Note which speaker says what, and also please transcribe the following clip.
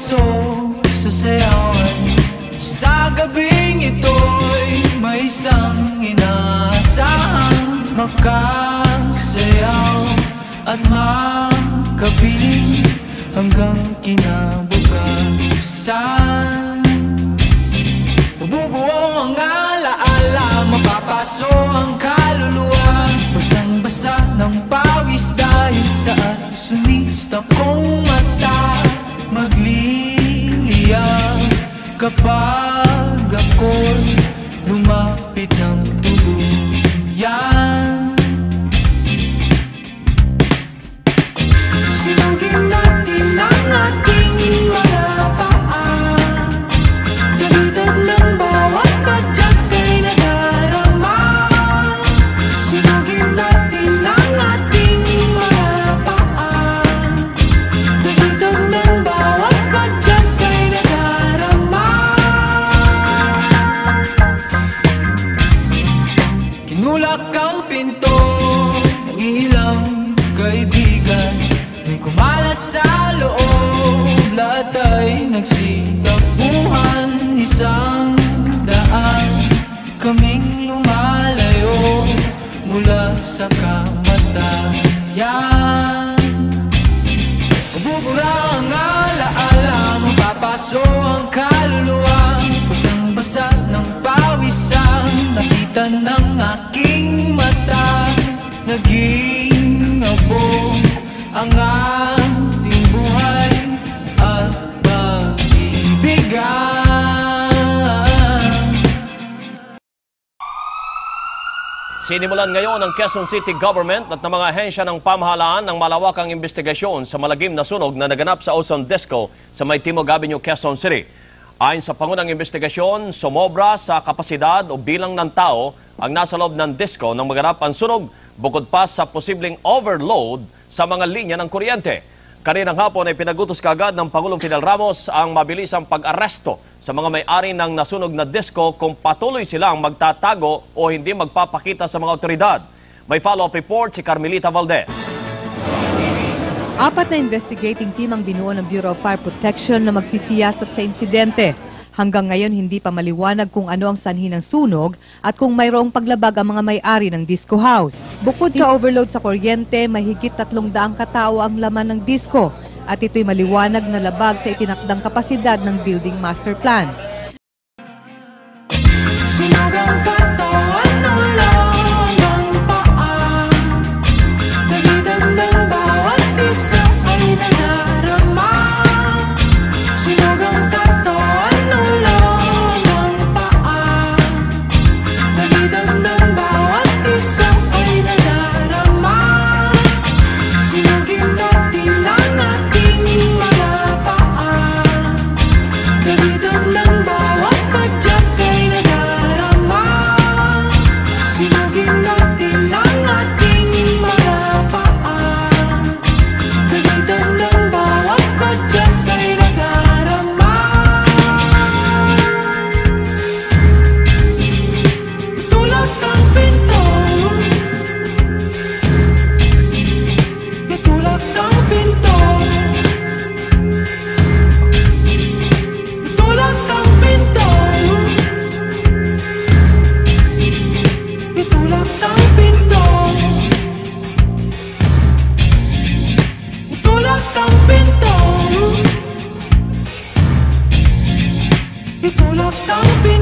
Speaker 1: papasok sa sayawan. Sa gabing ito'y may isang inaasahang makasayaw at makapiling hanggang kinabukasan. Mabubuo ang alaala, mapapaso ang kaluluwa. Basang-basa ng pawis dahil sa sunista kong mata. Magliliyab kapag ako'y lumapit ng tuluyan. Sinugin natin ang ating mga paa. Dagdag ng bawat padyak ay nadarama. Sinugin natin ang ating mga paa. Dagdag ng bawat padyak ay nadarama. Kinulak ang pinto ng ilang kaibigan. May kumalat sa loob, lahat ay nagsitakbuhan. 100 kaming lumalayo mula sa kamatayan. Mabubura ang alaala, mapapaso ang kaluluwa. Basang-basa ng pawisan, nakita ng aking mata. Naging abo ang ating buhay at pag-ibigan.
Speaker 2: Sinimulan ngayon ng Quezon City Government at ng mga ahensya ng pamahalaan ng malawakang investigasyon sa malagim na sunog na naganap sa Ozone Disco sa May Timog Avenue, Quezon City. Ayon sa pangunang investigasyon, sumobra sa kapasidad o bilang ng tao ang nasa loob ng disco nang maganap ang sunog, bukod pa sa posibleng overload sa mga linya ng kuryente. Kaninang hapon ay pinagutos kaagad ng Pangulong Fidel Ramos ang mabilisang pag-aresto sa mga may-ari ng nasunog na disco kung patuloy silang magtatago o hindi magpapakita sa mga otoridad. May follow-up report si Carmelita Valdez.
Speaker 3: 4 na investigating team ang binuo ng Bureau of Fire Protection na magsisiyasat sa insidente. Hanggang ngayon hindi pa maliwanag kung ano ang sanhi ng sunog at kung mayroong paglabag ang mga may-ari ng disco house. Bukod sa overload sa kuryente, mahigit 300 katao ang laman ng disco at ito'y maliwanag na labag sa itinakdang kapasidad ng building master plan.
Speaker 1: Sinugang katawan ulang ng paa. Dagdag ng bawat isa ay nadarama. Sinugang katawan ulang ng paa. Dagdag ng bawat isa ay nadarama. Sinugin natin ang ating mga paa. Dagdag ng bawat padyak ay nadarama. Sinugin natin ang ating mga paa. Dagdag ng bawat padyak ay nadarama. Itulak ang pinto. Itulak ang pinto. Itulak ang pinto. Itulak ang pinto. Itulak ang pinto. Itulak ang pinto.